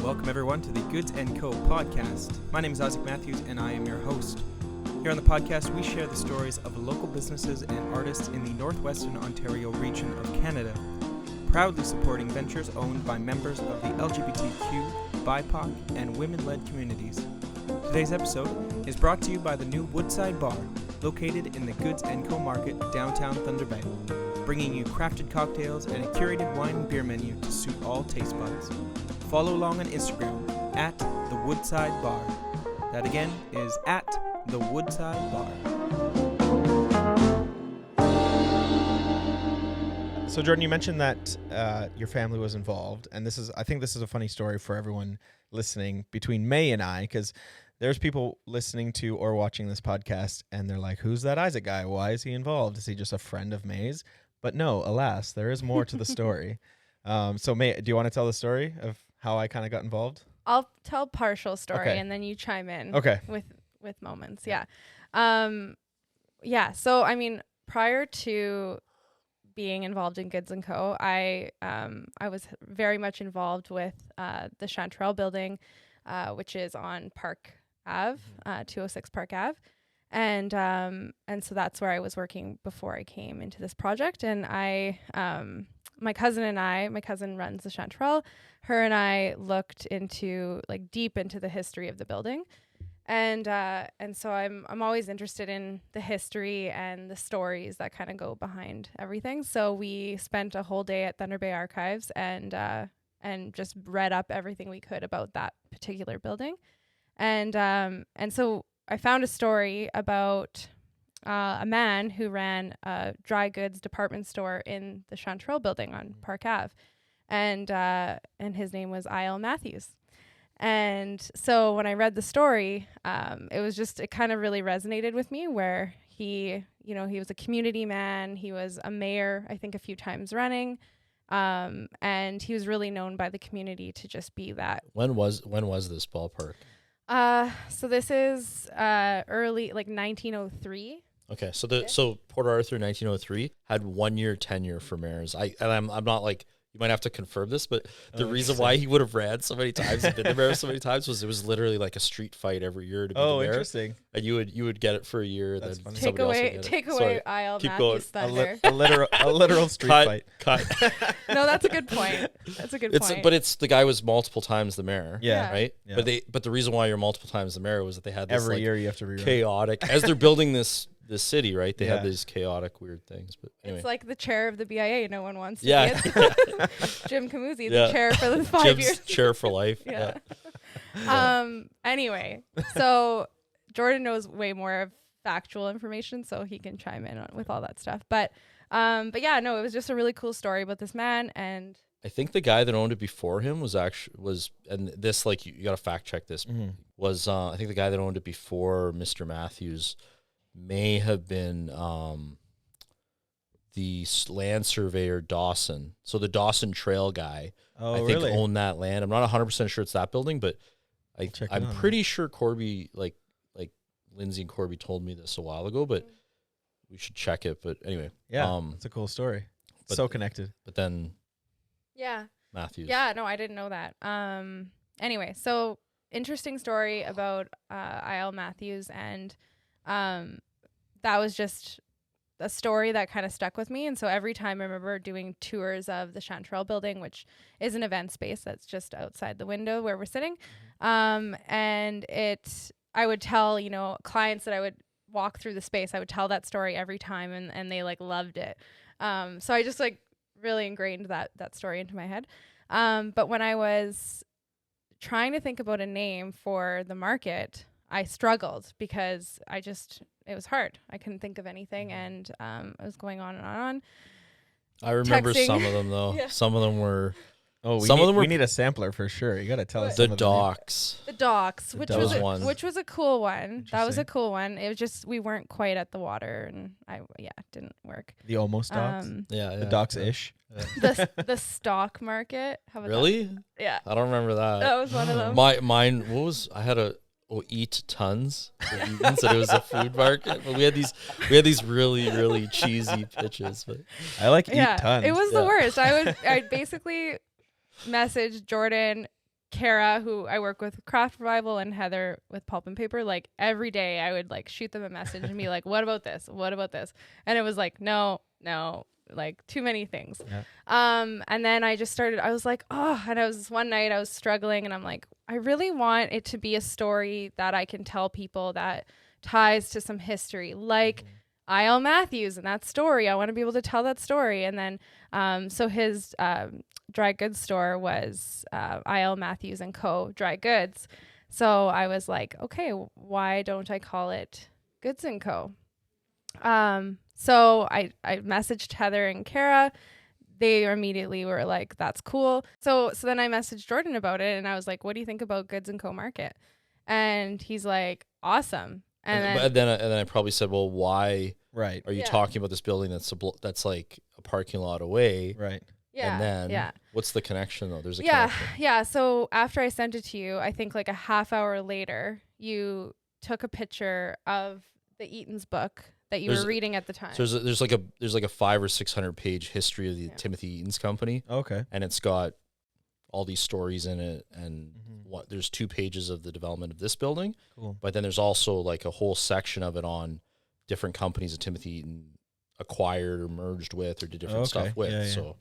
Welcome everyone to the Goods & Co. podcast. My name is Isaac Matthews and I am your host. Here on the podcast, we share the stories of local businesses and artists in the Northwestern Ontario region of Canada, proudly supporting ventures owned by members of the LGBTQ, BIPOC, and women-led communities. Today's episode is brought to you by the new Woodside Bar, located in the Goods & Co. Market, downtown Thunder Bay, bringing you crafted cocktails and a curated wine and beer menu to suit all taste buds. Follow along on Instagram at the Woodside Bar. That again is at the Woodside Bar. So Jordan, you mentioned that your family was involved, and I think this is a funny story for everyone listening between May and I, because there's people listening to or watching this podcast, and they're like, "Who's that Isaac guy? Why is he involved? Is he just a friend of May's?" But no, alas, there is more to the story. So May, do you want to tell the story of how I kind of got involved? I'll tell partial story, Okay. and then you chime in. Okay. With moments. Yeah. So I mean, prior to being involved in Goods & Co., I was very much involved with the Chanterelle building, which is on Park Ave, 206 Park Ave. And so that's where I was working before I came into this project. And my cousin runs the Chanterelle. Her and I looked into deep into the history of the building. And so I'm always interested in the history and the stories that kind of go behind everything. So we spent a whole day at Thunder Bay Archives and just read up everything we could about that particular building. And so I found a story about a man who ran a dry goods department store in the Chanterelle building on Park Ave, and his name was I.L. Matthews. And so when I read the story, it kind of really resonated with me, where he was a community man. He was a mayor, I think, a few times running. And he was really known by the community to just be that. When was this ballpark? So this is early, 1903. Okay, so Port Arthur 1903 had 1 year tenure for mayors. I'm not like, you might have to confirm this, but the reason why he would have ran so many times and been the mayor so many times was it was literally like a street fight every year to be the mayor. Interesting. And you would get it for a year. That's then funny. Take away I.L. Matthews' thunder. A literal street fight. Cut. No, that's a good point. Point. But it's the guy was multiple times the mayor. Yeah. Right. Yeah. But the reason why you're multiple times the mayor was that they had this Every year you have to rerun. chaotic as they're building this city, right? They have these chaotic, weird things. But anyway. It's like the chair of the BIA. No one wants to be it. Jim Camusi, the chair for the 5 Jim's years. chair for life. Yeah. Anyway, so Jordan knows way more of factual information, so he can chime in with all that stuff. But yeah, no, it was just a really cool story about this man. And I think the guy that owned it before him was and this, like, you got to fact check this, was I think the guy that owned it before Mr. Matthews may have been the land surveyor Dawson. So the Dawson Trail guy, I think, really? owned that land. I'm not 100% sure it's that building, but I'm pretty sure Corby, like Lindsay and Corby told me this a while ago, but we should check it. But anyway. Yeah, it's a cool story. So connected. But then yeah. Matthews. Yeah, no, I didn't know that. Anyway, so interesting story about I.L. Matthews, and that was just a story that kind of stuck with me. And so every time I remember doing tours of the Chanterelle building, which is an event space that's just outside the window where we're sitting. And I would tell, clients that I would walk through the space, I would tell that story every time, and they loved it. So I just really ingrained that story into my head. But when I was trying to think about a name for the market, I struggled because it was hard. I couldn't think of anything, and it was going on and on. I remember Texting. some of them though. Yeah. Some of them were. We need a sampler for sure. You got to tell us The some of docks. The docks, which was a cool one. That was Interesting. a cool one. It was just we weren't quite at the water, and it didn't work. The almost docks. The docks-ish. The stock market. How about Really? that? Yeah. I don't remember that. That was one of them. Mine. I had eat tons. And it was a food market, but we had these really, really cheesy pitches. But I like eat tons. It was the worst. I'd basically message Jordan Kara, who I work with Craft Revival, and Heather with Pulp and Paper, like every day I would like shoot them a message and be like, what about this? What about this? And it was like, no, like too many things. Yeah. And then I just started, I was like, oh, and I was one night I was struggling and I'm like, I really want it to be a story that I can tell people that ties to some history, like I.L. Matthews and that story. I want to be able to tell that story. And then, so his dry goods store was I.L. Matthews and Co. Dry Goods. So I was like, okay, why don't I call it Goods and Co.? So I messaged Heather and Kara. They immediately were like, that's cool. So then I messaged Jordan about it and I was like, what do you think about Goods and Co. Market? And he's like, awesome. And then I probably said, well, why Right. are you talking about this building that's like a parking lot away? Right. Yeah. And then what's the connection though? There's a connection. connection. Yeah. So after I sent it to you, I think like a half hour later, you took a picture of the Eaton's book that you were reading at the time. So there's like a 500 or 600 page history of the Timothy Eaton's company. Okay. And it's got all these stories in it, and there's 2 pages of the development of this building. Cool. But then there's also like a whole section of it on different companies that Timothy Eaton acquired or merged with or did different stuff with. Yeah,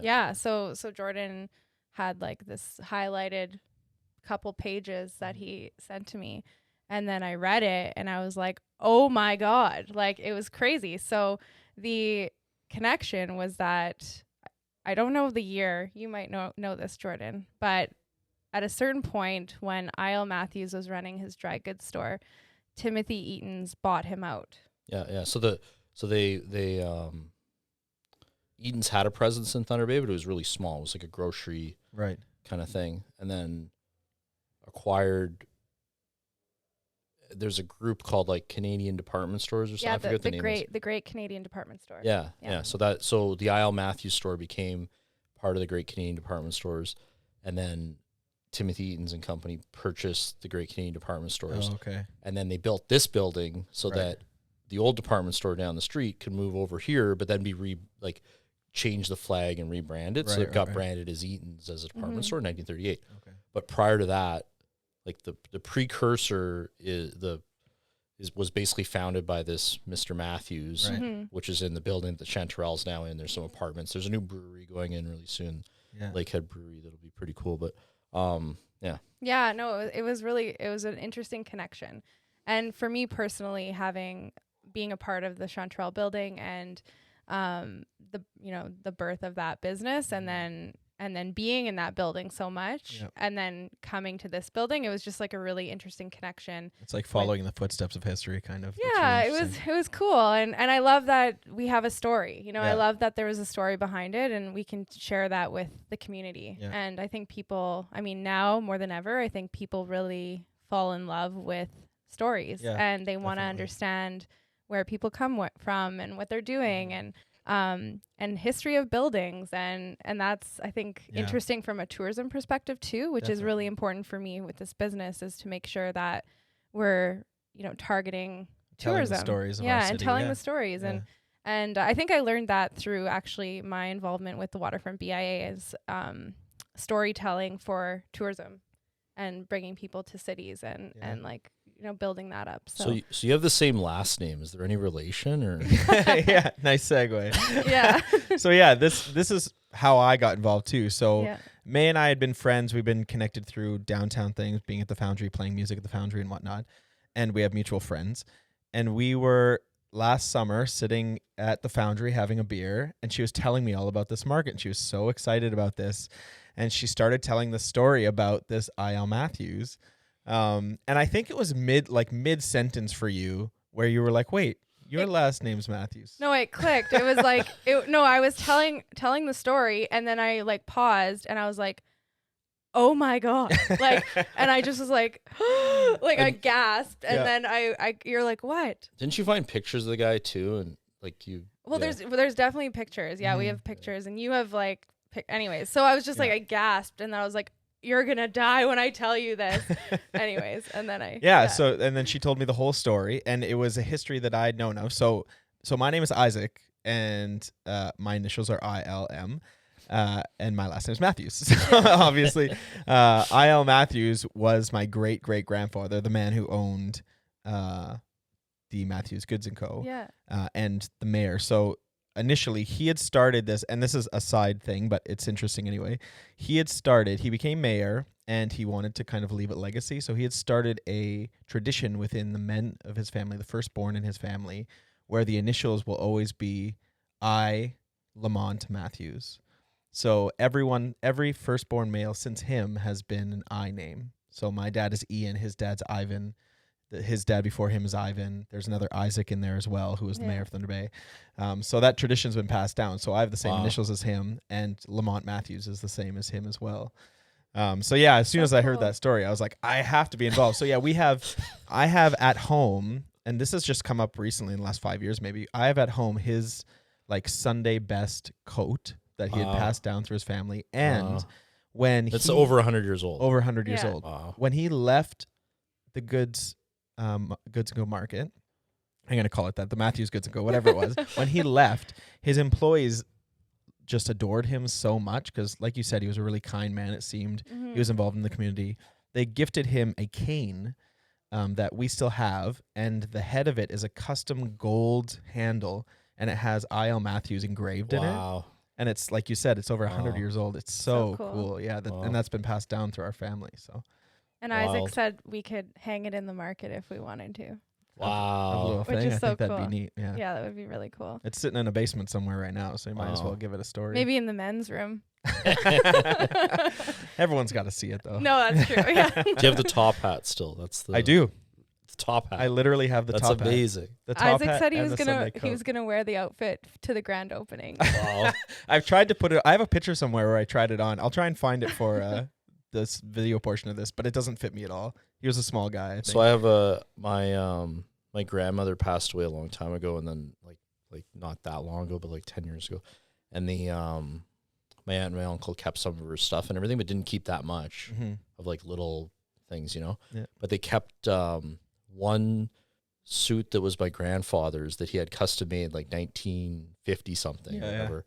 yeah. So So Jordan had like this highlighted couple pages that he sent to me. And then I read it and I was like, oh my God, like it was crazy. So the connection was that I don't know the year, you might know this, Jordan, but at a certain point when I.L. Matthews was running his dry goods store, Timothy Eaton's bought him out. Yeah. So they Eaton's had a presence in Thunder Bay, but it was really small. It was like a grocery kind of thing. And then acquired, there's a group called like Canadian Department Stores or something. I forget the name is. The Great Canadian Department Store. Yeah. So the I.L. Matthews store became part of the Great Canadian Department Stores, and then Timothy Eaton's and company purchased the Great Canadian Department Stores. Oh, okay. And then they built this building so that the old department store down the street could move over here, but then be change the flag and rebrand it. So it got branded as Eaton's as a department store in 1938. Okay. But prior to that, like the precursor was basically founded by this Mr. Matthews, which is in the building that the Chanterelle's now in. There's some apartments. There's a new brewery going in really soon, Lakehead Brewery. That'll be pretty cool. But yeah, no, it was an interesting connection. And for me personally, being a part of the Chanterelle building and the birth of that business, and then being in that building so much, and then coming to this building, it was just like a really interesting connection. It's like following the footsteps of history, kind of. Yeah, it was cool, and I love that we have a story. I love that there was a story behind it, and we can share that with the community. Yeah. And I think people, now more than ever, I think people really fall in love with stories, and they want to understand where people come from and what they're doing, and history of buildings, and that's, I think, interesting from a tourism perspective too, which is really important for me with this business, is to make sure that we're targeting tourism, the stories of our city, and telling the stories, and I think I learned that through actually my involvement with the Waterfront BIA is storytelling for tourism and bringing people to cities and like building that up. So you have the same last name. Is there any relation or? Yeah, nice segue. Yeah. So this is how I got involved too. So May and I had been friends. We've been connected through downtown things, being at the Foundry, playing music at the Foundry and whatnot. And we have mutual friends. And we were last summer sitting at the Foundry having a beer, and she was telling me all about this market, and she was so excited about this. And she started telling the story about this I.L. Matthews. And I think it was mid sentence for you where you were like, wait, your last name's Matthews. No, it clicked. It was like, I was telling the story, and then I like paused and I was like, oh my God. And I just was like, I gasped. And then you're like, what? Didn't you find pictures of the guy too? And there's definitely pictures. Yeah, we have pictures, and you have anyways. So I was just I gasped, and then I was like, you're gonna die when I tell you this. Anyways, and then so and then she told me the whole story, and it was a history that I'd known of. So my name is Isaac, and my initials are ILM, And my last name is Matthews. So obviously, I.L. Matthews was my great-great-grandfather, the man who owned the Matthews Goods & Co. Yeah. And the mayor. So initially, he had started this, and this is a side thing, but it's interesting anyway. He became mayor, and he wanted to kind of leave a legacy. So he had started a tradition within the men of his family, the firstborn in his family, where the initials will always be I, Lamont Matthews. So every firstborn male since him has been an I name. So my dad is Ian, his dad's Ivan. His dad before him is Ivan. There's another Isaac in there as well, who was the mayor of Thunder Bay. So that tradition's been passed down. So I have the same initials as him, and Lamont Matthews is the same as him as well. So yeah, as soon as I heard that story, I was like, I have to be involved. So yeah, I have at home, and this has just come up recently in the last 5 years maybe, I have at home his like Sunday best coat that he had passed down through his family. And when it's over 100 years old. Over 100 years old. Wow. When he left the Goods & Go market, I'm going to call it that, the Matthews Goods & Go, whatever it was. When he left, his employees just adored him so much because, like you said, he was a really kind man, it seemed. Mm-hmm. He was involved in the community. They gifted him a cane that we still have, and the head of it is a custom gold handle, and it has I.L. Matthews engraved in it. And it's, like you said, it's over 100 years old. It's so cool. Yeah, and that's been passed down through our family. So. And Isaac said we could hang it in the market if we wanted to. Wow. Which is so cool. That'd be neat. Yeah. Yeah, that would be really cool. It's sitting in a basement somewhere right now, so you might as well give it a story. Maybe in the men's room. Everyone's got to see it, though. No, that's true. Yeah. Do you have the top hat still? I do. The top hat. I literally have the top hat. That's amazing. The top Isaac hat said he was gonna wear the outfit to the grand opening. Wow. I've tried to put it. I have a picture somewhere where I tried it on. I'll try and find it for this video portion of this, but it doesn't fit me at all. He was a small guy. I think. So I have my grandmother passed away a long time ago, and then like not that long ago, but like 10 years ago, and my aunt and my uncle kept some of her stuff and everything, but didn't keep that much of like little things, you know. Yeah. But they kept one suit that was my grandfather's that he had custom made like 1950 something or whatever.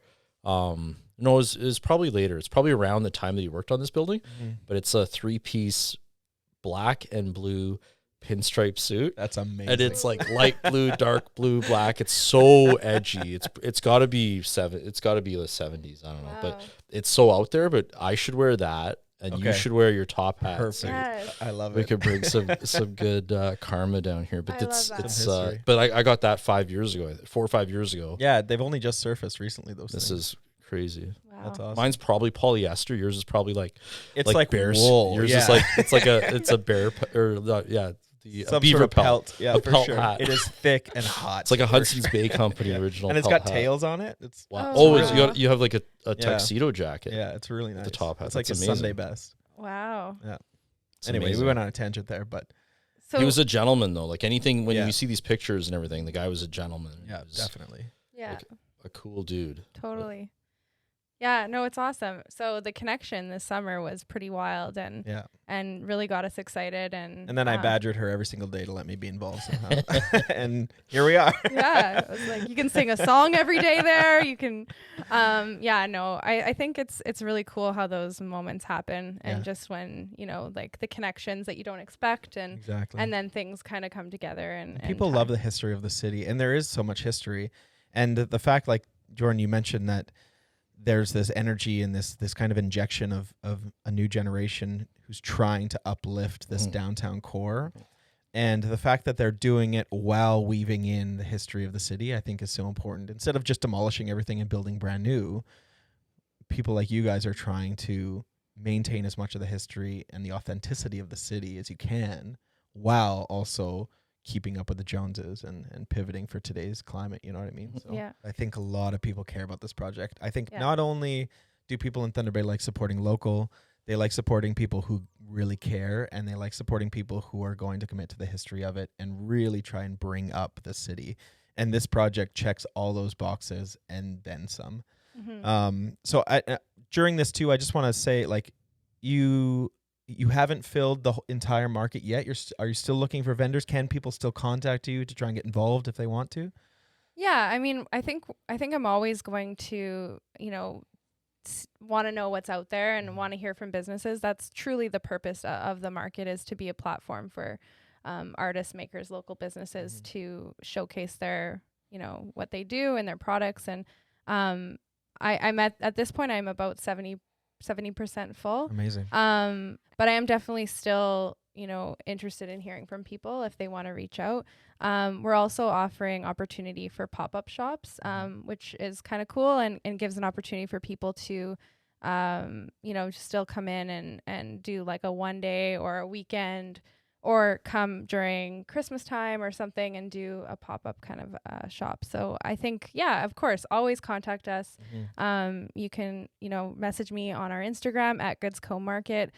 No, it was probably later. It's probably around the time that he worked on this building, but it's a 3-piece black and blue pinstripe suit. That's amazing. And it's like light blue, dark blue, black. It's so edgy. It's got to be the 70s. I don't know, but it's so out there. But I should wear that, and you should wear your top hat. Perfect. Yes. I love it. We could bring some good karma down here. But it's but I got that 4 or 5 years ago. Yeah, they've only just surfaced recently. This is crazy. Wow. That's awesome. Mine's probably polyester. Yours is probably it's like bear wool. Yours is it's a bear a beaver pelt. Yeah, a for pelt sure. hat. It is thick and hot. It's like a Hudson's Bay Company original. And it's pelt got hat. tails on it. It's wow. Oh, you have like a tuxedo jacket. Yeah, it's really nice. The top hat. It's like That's a amazing. Sunday best. Wow. Yeah. It's anyway, amazing. we went on a tangent there, but So he was a gentleman though. Like anything when you see these pictures and everything, the guy was a gentleman. Yeah, definitely. Yeah. Like a cool dude. Totally. Yeah, no, it's awesome. So the connection this summer was pretty wild and really got us excited and then I badgered her every single day to let me be involved somehow. And here we are. Yeah, it was like you can sing a song every day there. You can I think it's really cool how those moments happen and just when, you know, like the connections that you don't expect and then things kind of come together and people love the history of the city, and there is so much history. And the fact, like Jordan, you mentioned that there's this energy and this kind of injection of a new generation who's trying to uplift this downtown core. And the fact that they're doing it while weaving in the history of the city, I think is so important. Instead of just demolishing everything and building brand new, people like you guys are trying to maintain as much of the history and the authenticity of the city as you can, while also keeping up with the Joneses and pivoting for today's climate, you know what I mean? So I think a lot of people care about this project. I think not only do people in Thunder Bay like supporting local, they like supporting people who really care, and they like supporting people who are going to commit to the history of it and really try and bring up the city. And this project checks all those boxes and then some. So during this too, I just want to say, like, you haven't filled the entire market yet. Are you still looking for vendors? Can people still contact you to try and get involved if they want to? Yeah, I mean, I think I'm always going to, you know, want to know what's out there and want to hear from businesses. That's truly the purpose of the market, is to be a platform for artists, makers, local businesses to showcase their, what they do and their products. And I'm at this point, I'm about 70% full. Amazing. But I am definitely still, interested in hearing from people if they want to reach out. We're also offering opportunity for pop-up shops, which is kind of cool and gives an opportunity for people to, still come in and do like a one day or a weekend, or come during Christmas time or something and do a pop-up kind of shop. So I think, of course, always contact us. You can, message me on our Instagram at goodscomarket,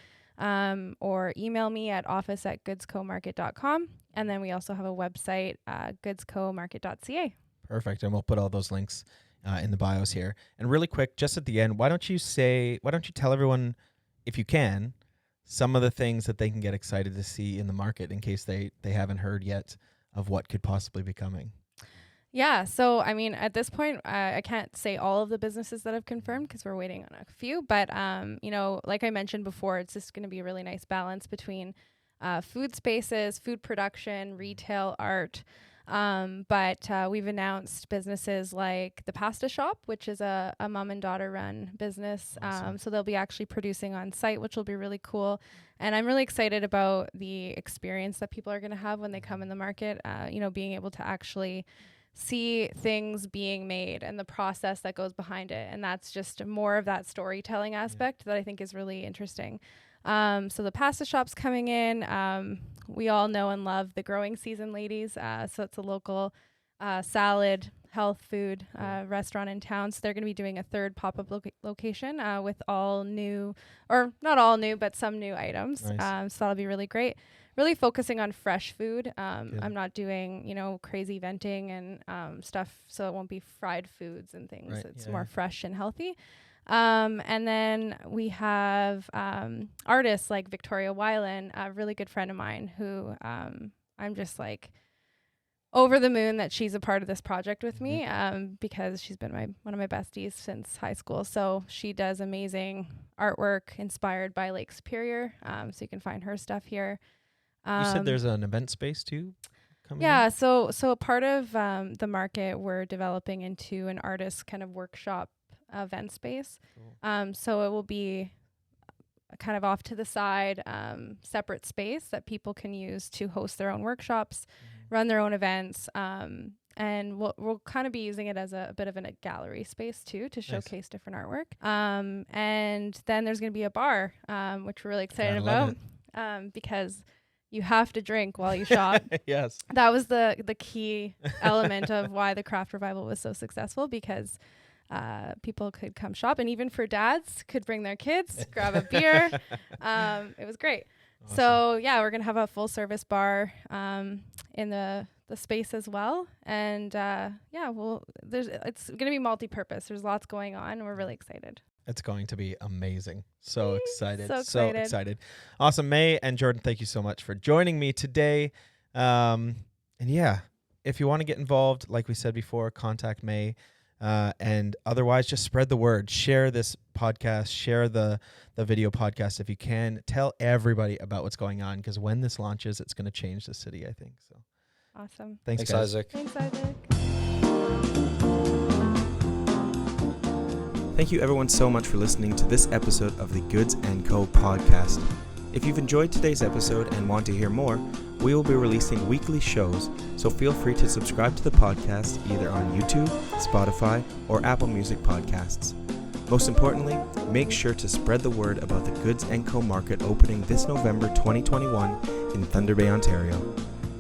or email me at office@goodscomarket.com. And then we also have a website, goodscomarket.ca. Perfect. And we'll put all those links in the bios here. And really quick, just at the end, why don't you tell everyone, if you can, some of the things that they can get excited to see in the market in case they haven't heard yet of what could possibly be coming? Yeah. So, I mean, at this point, I can't say all of the businesses that have confirmed because we're waiting on a few. But, like I mentioned before, it's just going to be a really nice balance between food spaces, food production, retail, art. But we've announced businesses like the Pasta Shop, which is a mom and daughter run business. Awesome. So they'll be actually producing on site, which will be really cool. And I'm really excited about the experience that people are going to have when they come in the market, being able to actually see things being made and the process that goes behind it. And that's just more of that storytelling aspect that I think is really interesting. So the Pasta Shop's coming in. We all know and love the Growing Season Ladies. So it's a local salad, health food restaurant in town. So they're going to be doing a third pop-up location with all new, or not all new, but some new items. Nice. So that'll be really great. Really focusing on fresh food. I'm not doing, crazy venting and stuff, so it won't be fried foods and things. Right. It's more fresh and healthy. And then we have artists like Victoria Weiland, a really good friend of mine who I'm just like over the moon that she's a part of this project with me, because she's been one of my besties since high school. So she does amazing artwork inspired by Lake Superior. So you can find her stuff here. You said there's an event space too coming Yeah, in? so a part of the market, we're developing into an artist kind of workshop event space. Cool. So it will be kind of off to the side, separate space that people can use to host their own workshops, run their own events, and we'll kind of be using it as a bit of a gallery space too, to showcase different artwork. And then there's going to be a bar, which we're really excited about, because you have to drink while you shop. Yes. That was the key element of why the craft revival was so successful, because people could come shop, and even for dads could bring their kids, grab a beer. It was great. Awesome. So yeah, we're gonna have a full service bar in the space as well, and it's gonna be multi-purpose. There's lots going on, and we're really excited. It's going to be amazing. So excited. So excited. Awesome. May and Jordan, thank you so much for joining me today. And yeah, if you want to get involved, like we said before, contact May. And otherwise, just spread the word. Share this podcast. Share the video podcast if you can. Tell everybody about what's going on, because when this launches, it's going to change the city, I think. So awesome. Thanks guys. Isaac. Thanks, Isaac. Thank you everyone so much for listening to this episode of the Goods & Co. podcast. If you've enjoyed today's episode and want to hear more, we will be releasing weekly shows, so feel free to subscribe to the podcast either on YouTube, Spotify, or Apple Music Podcasts. Most importantly, make sure to spread the word about the Goods & Co. market opening this November 2021 in Thunder Bay, Ontario.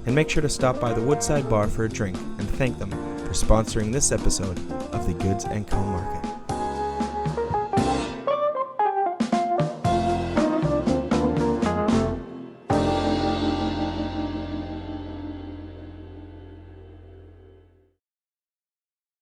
And make sure to stop by the Woodside Bar for a drink and thank them for sponsoring this episode of the Goods & Co.